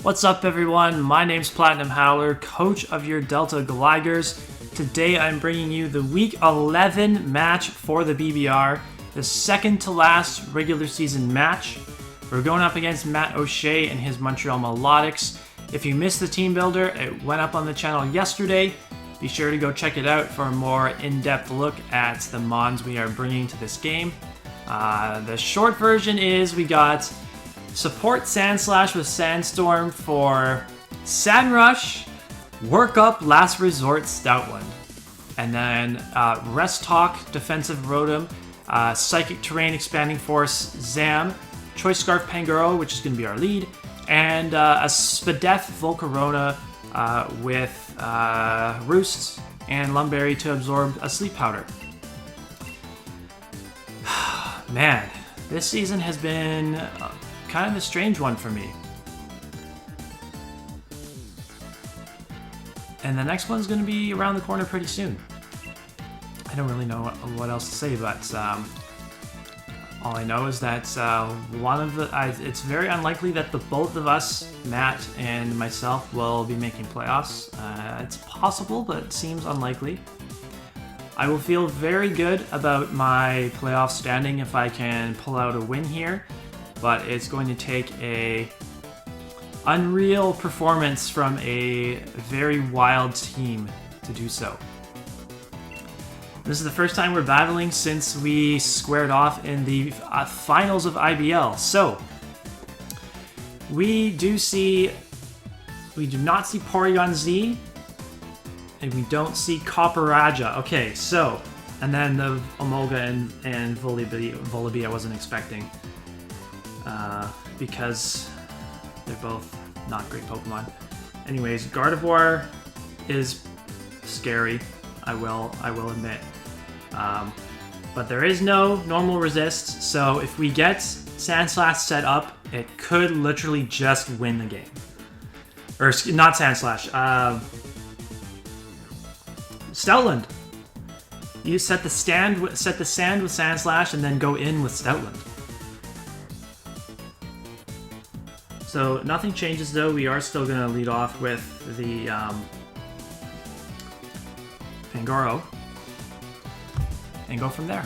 What's up, everyone? My name's PlatinumHowler, coach of your Delta Gligars. Today I'm bringing you the Week 11 match for the BBR, the second to last regular season match. We're going up against Matt O'Shea and his Montreal Milotics. If you missed the team builder, it went up on the channel yesterday. Be sure to go check it out for a more in-depth look at the mods we are bringing to this game. The short version is we got support Sandslash with Sandstorm for Sandrush, Work Up Last Resort Stoutland, and then Rest Talk Defensive Rotom, Psychic Terrain Expanding Force Zam, Choice Scarf Pangoro, which is going to be our lead, and a Spadef Volcarona with Roost and Lumberry to absorb a Sleep Powder. Man, this season has been kind of a strange one for me. And the next one's going to be around the corner pretty soon. I don't really know what else to say, but all I know is that it's very unlikely that the both of us, Matt and myself, will be making playoffs. It's possible, but it seems unlikely. I will feel very good about my playoff standing if I can pull out a win here, but it's going to take a unreal performance from a very wild team to do so. This is the first time we're battling since we squared off in the finals of IBL. So we do not see Porygon Z, and we don't see Copper-Raja. Okay, so, and then the Omolga and Volibee I wasn't expecting. Because they're both not great Pokemon. Anyways, Gardevoir is scary, I will admit. But there is no normal resist, so if we get Sandslash set up, it could literally just win the game. Or not Sandslash, Stoutland. You set the sand with Sandslash and then go in with Stoutland. So nothing changes though. We are still going to lead off with the Pangoro and go from there.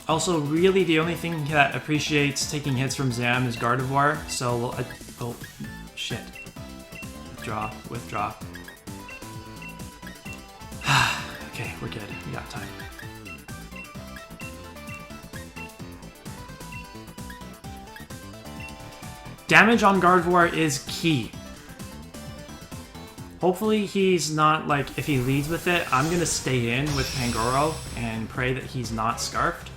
Also, really the only thing that appreciates taking hits from Zam is Gardevoir, so oh shit. Withdraw. Okay, we're good. We got time. Damage on Gardevoir is key. Hopefully he's not, like, if he leads with it, I'm going to stay in with Pangoro and pray that he's not Scarfed.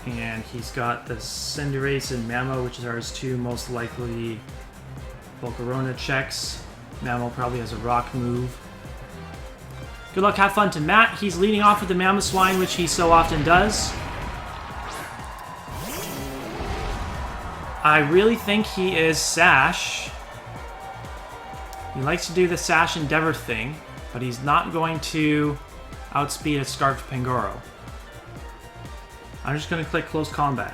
And he's got the Cinderace and Mammo, which are his two most likely Volcarona checks. Mammo probably has a rock move. Good luck, have fun to Matt. He's leading off with the Mamoswine, which he so often does. I really think he is Sash. He likes to do the Sash Endeavor thing, but he's not going to outspeed a Scarfed Pangoro. I'm just going to click Close Combat.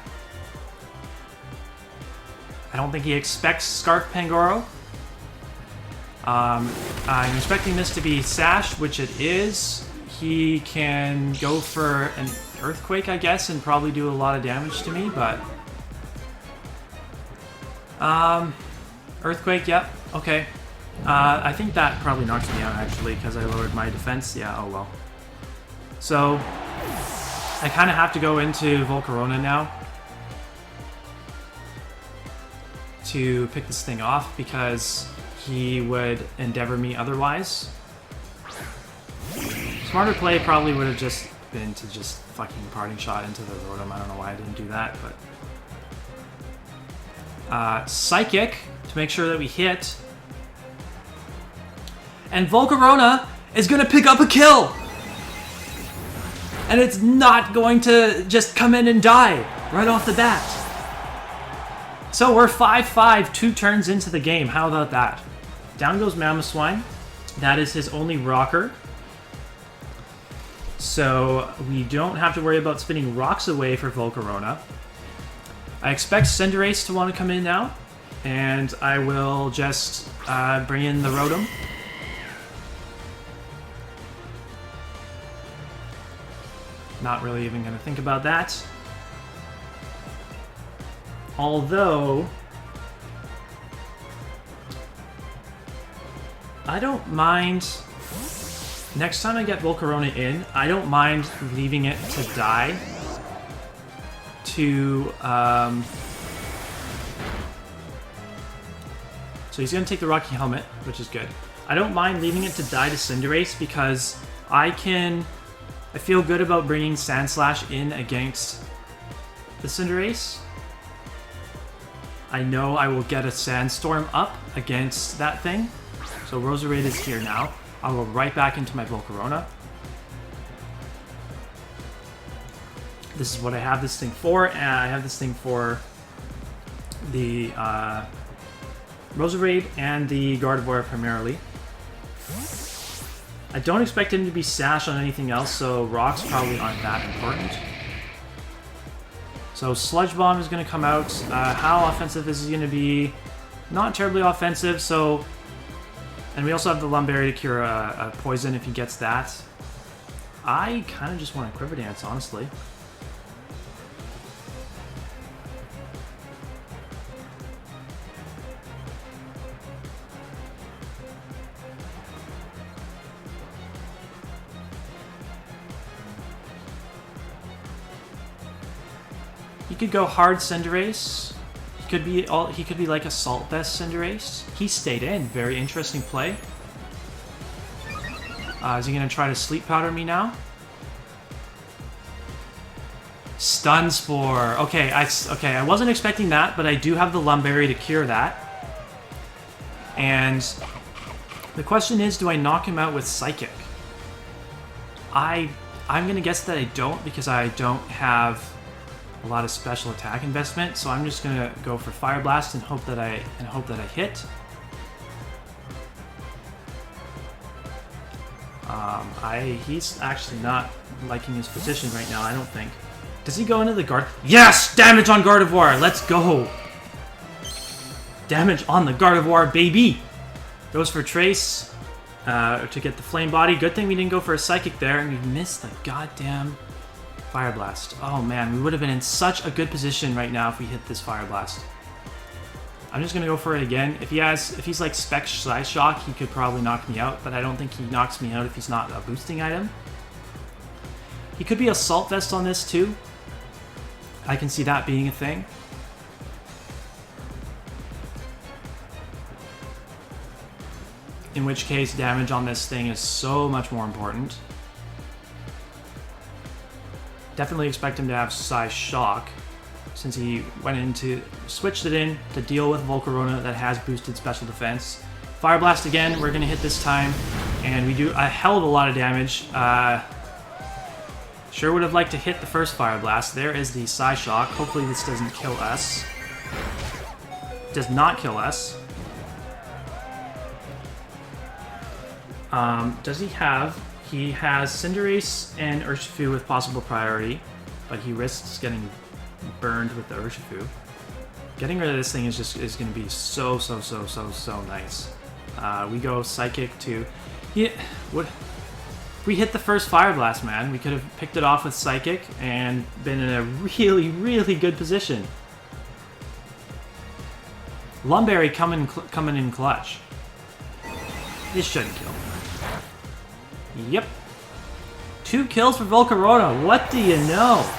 I don't think he expects Scarfed Pangoro. I'm expecting this to be Sash, which it is. He can go for an Earthquake, I guess, and probably do a lot of damage to me, but... Earthquake, yep, okay. I think that probably knocks me out, actually, because I lowered my defense. Yeah, oh well. So, I kind of have to go into Volcarona now to pick this thing off, because he would Endeavor me otherwise. Smarter play probably would have just been to just fucking Parting Shot into the Rotom. I don't know why I didn't do that, but... Psychic, to make sure that we hit. And Volcarona is going to pick up a kill! And it's not going to just come in and die right off the bat. So we're 5-5, 2 turns into the game. How about that? Down goes Mamoswine. That is his only rocker. So we don't have to worry about spinning rocks away for Volcarona. I expect Cinderace to want to come in now, and I will just bring in the Rotom. Not really even going to think about that. Although, I don't mind, next time I get Volcarona in, I don't mind leaving it to die to, so he's going to take the Rocky Helmet, which is good. I don't mind leaving it to die to Cinderace because I feel good about bringing Sandslash in against the Cinderace. I know I will get a Sandstorm up against that thing. So Roserade is here now. I'll go right back into my Volcarona. This is what I have this thing for, and I have this thing for the Roserade and the Gardevoir primarily. I don't expect him to be Sash on anything else, so rocks probably aren't that important. So Sludge Bomb is going to come out. How offensive is he going to be? Not terribly offensive, so... And we also have the Lumberry to cure a Poison if he gets that. I kind of just want a Quiver Dance, honestly. He could go hard Cinderace. He could be like a Salt Vest Cinderace. He stayed in. Very interesting play. Is he gonna try to Sleep Powder me now? Stun Spore. Okay, I wasn't expecting that, but I do have the Lumberry to cure that. And the question is, do I knock him out with Psychic? I'm gonna guess that I don't because I don't have a lot of special attack investment, so I'm just gonna go for Fire Blast and hope that I hit. He's actually not liking his position right now, I don't think. Does he go into the guard? Yes! Damage on Gardevoir! Let's go! Damage on the Gardevoir, baby! Goes for Trace to get the Flame Body. Good thing we didn't go for a Psychic there, and we missed the goddamn Fire Blast. Oh man, we would have been in such a good position right now if we hit this Fire Blast. I'm just gonna go for it again. If he's like Spec Side Shock, he could probably knock me out, but I don't think he knocks me out if he's not a boosting item. He could be Assault Vest on this too. I can see that being a thing. In which case, damage on this thing is so much more important. Definitely expect him to have Psy Shock, since he switched it in to deal with Volcarona that has boosted special defense. Fire Blast again, we're gonna hit this time, and we do a hell of a lot of damage. Sure would have liked to hit the first Fire Blast. There is the Psy Shock. Hopefully this doesn't kill us. Does not kill us. Does he have... He has Cinderace and Urshifu with possible priority, but he risks getting burned with the Urshifu. Getting rid of this thing is going to be so nice. We go Psychic to... We hit the first Fire Blast, man. We could have picked it off with Psychic and been in a really good position. Lumberry coming in clutch. This shouldn't kill. Yep. 2 kills for Volcarona. What do you know?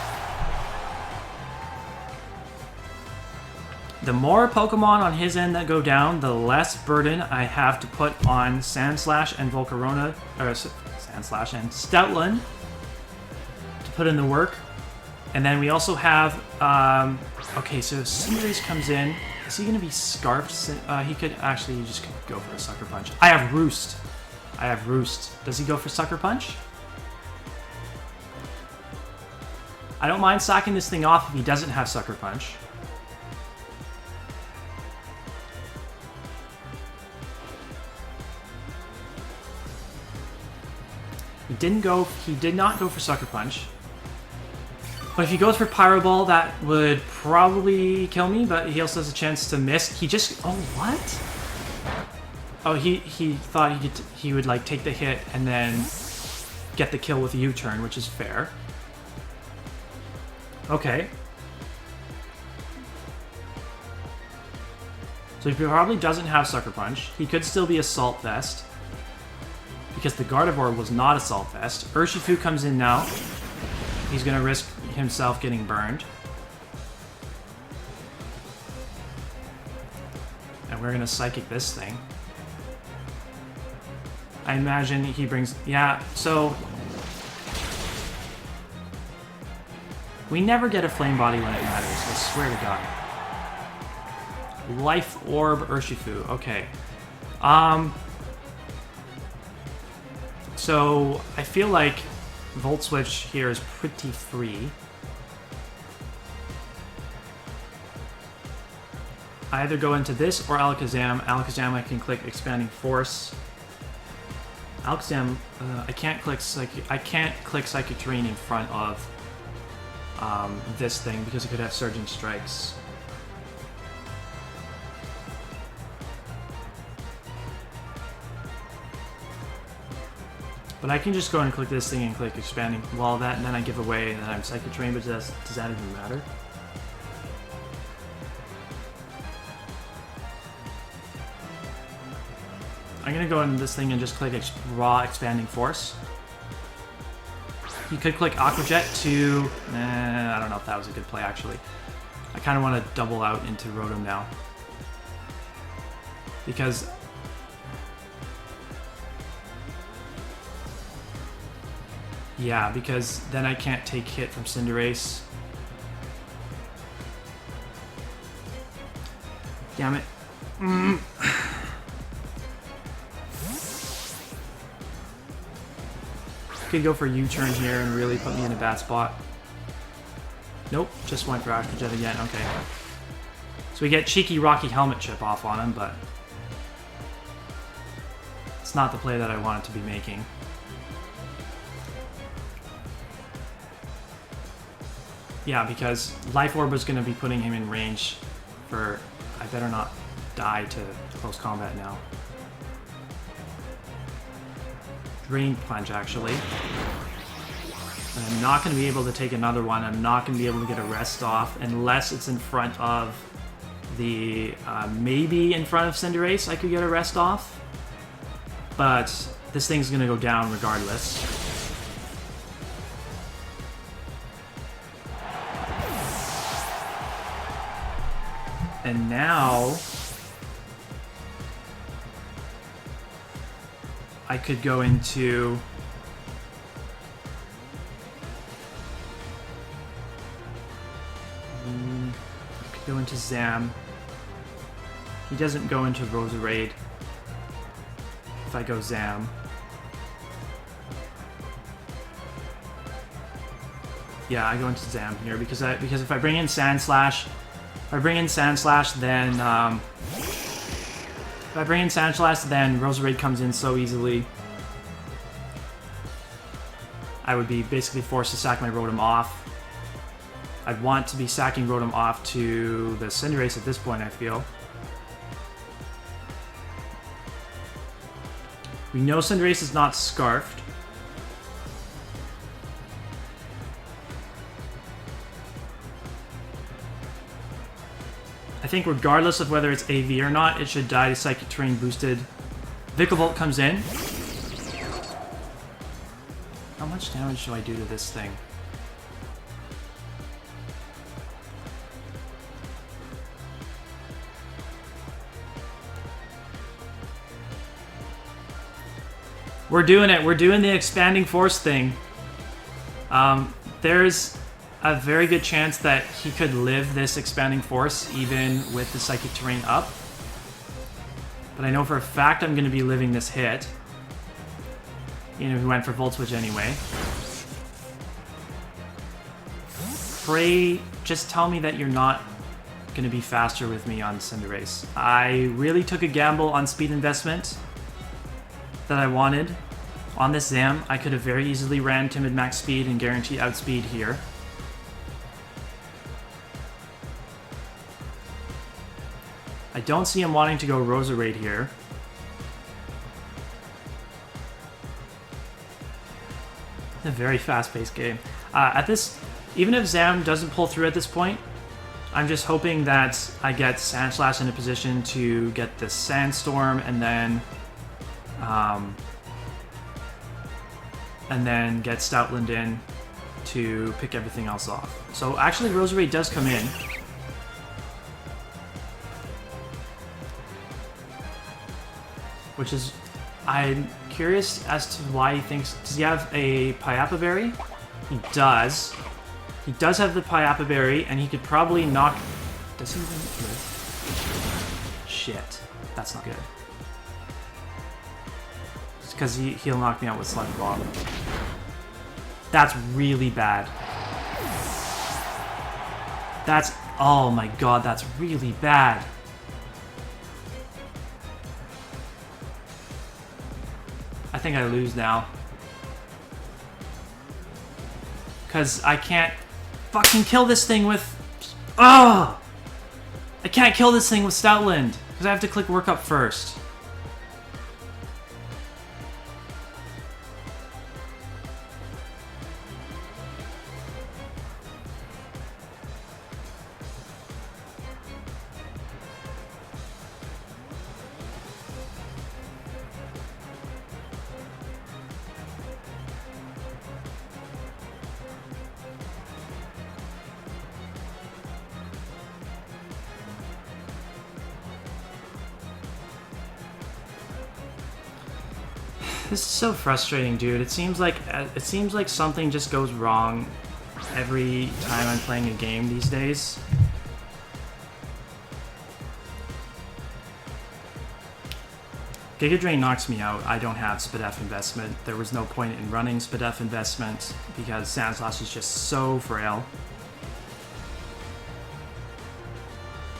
The more Pokemon on his end that go down, the less burden I have to put on Sandslash and Volcarona, or Sandslash and Stoutland to put in the work. And then we also have, okay, so Cinderace comes in. Is he going to be Scarfed? He could actually just go for a Sucker Punch. I have Roost. Does he go for Sucker Punch? I don't mind sacking this thing off if he doesn't have Sucker Punch. He He did not go for Sucker Punch. But if he goes for Pyro Ball, that would probably kill me, but he also has a chance to miss. He just... Oh, what? Oh, he thought he would like take the hit and then get the kill with a U-turn, which is fair. Okay. So he probably doesn't have Sucker Punch. He could still be Assault Vest, because the Gardevoir was not Assault Vest. Urshifu comes in now. He's going to risk himself getting burned. And we're going to Psychic this thing. I imagine he brings... Yeah, so... We never get a Flame Body when it matters, I swear to God. Life Orb Urshifu, okay. So, I feel like Volt Switch here is pretty free. I either go into this or Alakazam. Alakazam I can click Expanding Force. Alakazam, I can't click Psychic Terrain in front of this thing because it could have Surging Strikes. But I can just go and click this thing and click Expanding Wall that, and then I give away, and then I'm Psychic Terrain, but does that even matter? I'm gonna go in this thing and just click Raw Expanding Force. You could click Aqua Jet to... I don't know if that was a good play, actually. I kind of want to double out into Rotom now. Because... Yeah, because then I can't take hit from Cinderace. Damn it. Could go for U-turn here and really put me in a bad spot. Nope, just went for Aqua Jet again, okay. So we get cheeky Rocky Helmet chip off on him, but it's not the play that I wanted to be making. Yeah, because Life Orb was going to be putting him in range for... I better not die to close combat now. Drain Punch, actually. And I'm not going to be able to take another one. I'm not going to be able to get a rest off unless it's in front of the... maybe in front of Cinderace I could get a rest off. But this thing's going to go down regardless. And now I could go into Zam. He doesn't go into Roserade if I go Zam. Yeah, I go into Zam here because if I bring in Sand Slash, then Roserade comes in so easily. I would be basically forced to sack my Rotom off. I'd want to be sacking Rotom off to the Cinderace at this point, I feel. We know Cinderace is not Scarfed. I think regardless of whether it's AV or not, it should die to Psychic Terrain boosted. Vikavolt comes in. How much damage do I do to this thing? We're doing it. We're doing the Expanding Force thing. There's a very good chance that he could live this Expanding Force even with the Psychic Terrain up. But I know for a fact I'm going to be living this hit. You know, he went for Volt Switch anyway. Pray, just tell me that you're not going to be faster with me on Cinderace. I really took a gamble on speed investment that I wanted. On this Zam, I could have very easily ran Timid Max Speed and Guarantee Outspeed here. I don't see him wanting to go Roserade here. It's a very fast-paced game. Even if Zam doesn't pull through at this point, I'm just hoping that I get Sandslash in a position to get the Sandstorm and then get Stoutland in to pick everything else off. So actually Roserade does come in. Which is, I'm curious as to why he thinks, does he have a Pyappa Berry? He does. He does have the Pyappa Berry, and he could probably knock, does he even live? Shit, that's not good. It's because he'll knock me out with Sludge Bomb. That's really bad. That's, oh my god, that's really bad. I think I lose now. Because I can't fucking kill this thing with... Oh! I can't kill this thing with Stoutland. Because I have to click Work Up first. This is so frustrating, dude. It seems like something just goes wrong every time I'm playing a game these days. Giga Drain knocks me out. I don't have Spadef investment. There was no point in running Spadef investment because Sandslash is just so frail.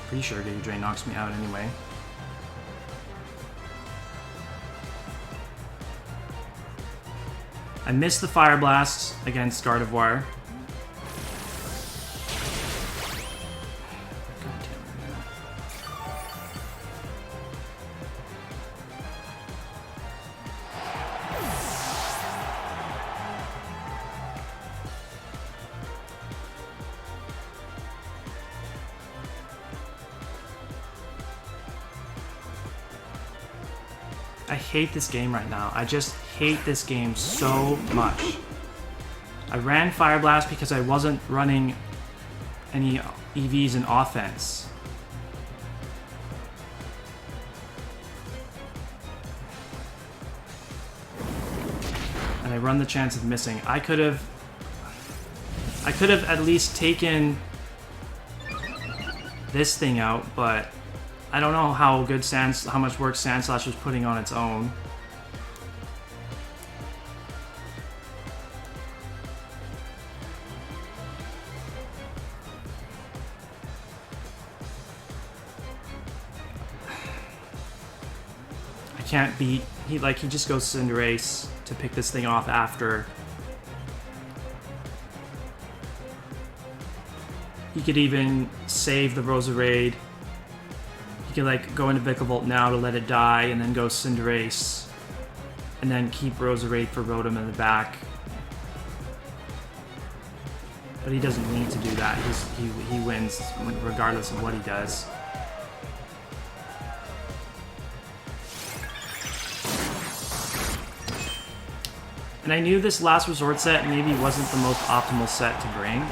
Pretty sure Giga Drain knocks me out anyway. I missed the Fire Blast against Gardevoir. God damn it, man. I hate this game right now. I just hate this game so much. I ran Fire Blast because I wasn't running any EVs in offense. And I run the chance of missing. I could have at least taken this thing out, but I don't know how much work Sandslash was putting on its own. I can't beat, he just goes Cinderace to pick this thing off after. He could even save the Roserade. He could go into Vikavolt now to let it die and then go Cinderace and then keep Roserade for Rotom in the back. But he doesn't need to do that. He wins regardless of what he does. And I knew this Last Resort set maybe wasn't the most optimal set to bring,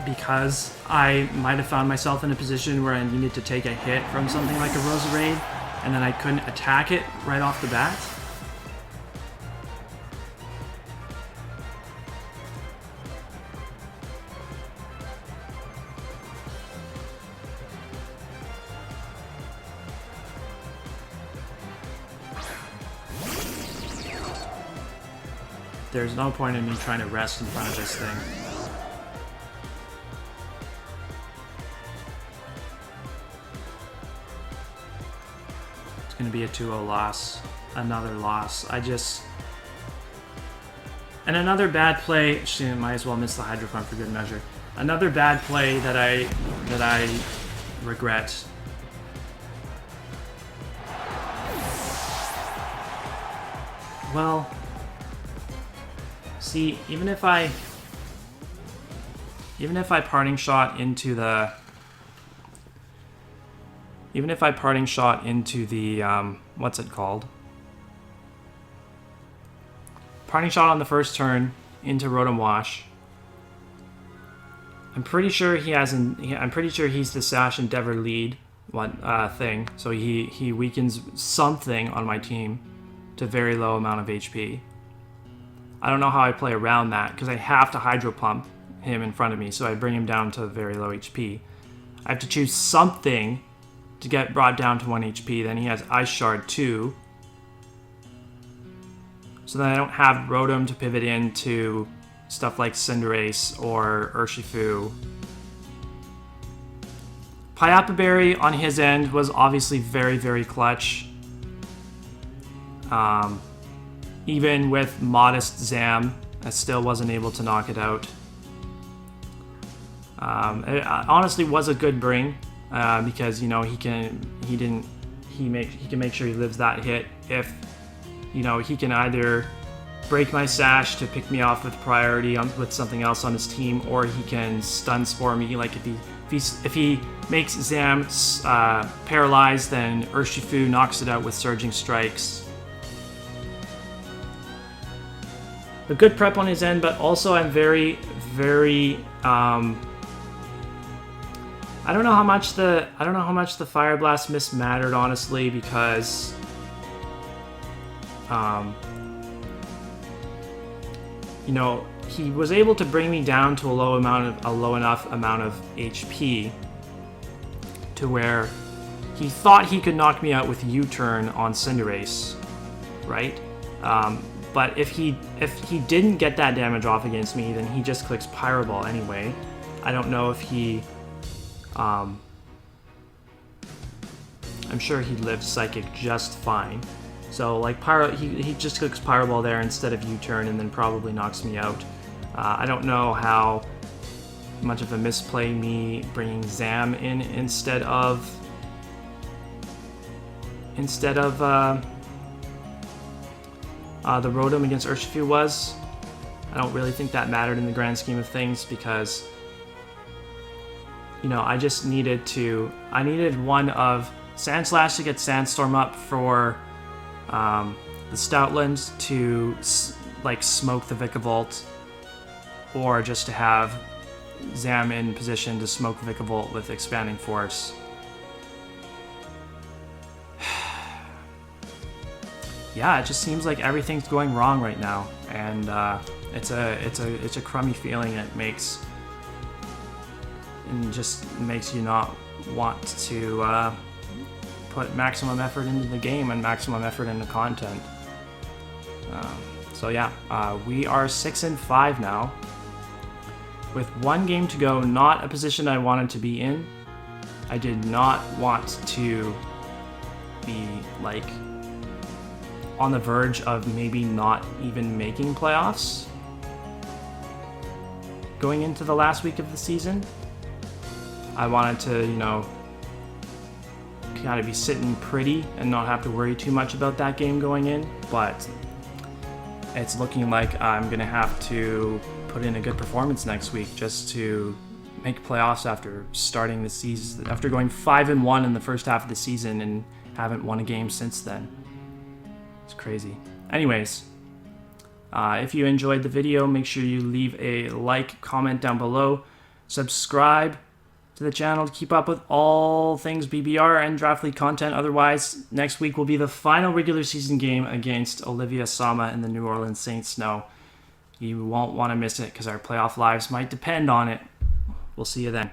because I might have found myself in a position where I needed to take a hit from something like a Roserade, and then I couldn't attack it right off the bat. There's no point in me trying to rest in front of this thing. It's going to be a 2-0 loss. another loss. And another bad play. Actually, I might as well miss the Hydro Pump for good measure. Another bad play that I regret. Well, see, even if I parting shot into the what's it called? Parting shot on the first turn into Rotom-Wash. I'm pretty sure I'm pretty sure he's the Sash Endeavor lead thing. So he weakens something on my team to very low amount of HP. I don't know how I play around that because I have to Hydro Pump him in front of me, so I bring him down to very low HP. I have to choose something to get brought down to 1 HP. Then he has Ice Shard 2. So then I don't have Rotom to pivot into stuff like Cinderace or Urshifu. Payapa Berry on his end was obviously very, very clutch. Even with modest Zam, I still wasn't able to knock it out. It honestly was a good bring because, you know, he can make sure he lives that hit if, you know, he can either break my Sash to pick me off with priority with something else on his team, or he can stun spore me. Like if he makes Zam paralyzed, then Urshifu knocks it out with Surging Strikes. A good prep on his end, but also I'm very, very. I don't know how much the Fire Blast miss mattered, honestly, because you know, he was able to bring me down to a low enough amount of HP to where he thought he could knock me out with U-turn on Cinderace, right? But if he didn't get that damage off against me, then he just clicks Pyro Ball anyway. I don't know if he. I'm sure he lived Psychic just fine. So like he just clicks Pyro Ball there instead of U-turn, and then probably knocks me out. I don't know how much of a misplay me bringing Zam in instead of the Rotom against Urshifu was. I don't really think that mattered in the grand scheme of things because, you know, I needed one of Sandslash to get Sandstorm up for the Stoutland to like smoke the Vikavolt, or just to have Zam in position to smoke Vikavolt with Expanding Force. Yeah, it just seems like everything's going wrong right now, and it's a crummy feeling. It just makes you not want to put maximum effort into the game and maximum effort into content. So yeah, we are 6-5 now, with one game to go. Not a position I wanted to be in. I did not want to be like on the verge of maybe not even making playoffs going into the last week of the season. I wanted to, you know, kind of be sitting pretty and not have to worry too much about that game going in, but it's looking like I'm gonna have to put in a good performance next week just to make playoffs after starting the season, after going 5-1 in the first half of the season and haven't won a game since then. It's crazy. Anyways, if you enjoyed the video, make sure you leave a like, comment down below, subscribe to the channel to keep up with all things BBR and Draft League content. Otherwise, next week will be the final regular season game against Olivia Sama and the New Orleans Saints Snow. You won't want to miss it because our playoff lives might depend on it. We'll see you then.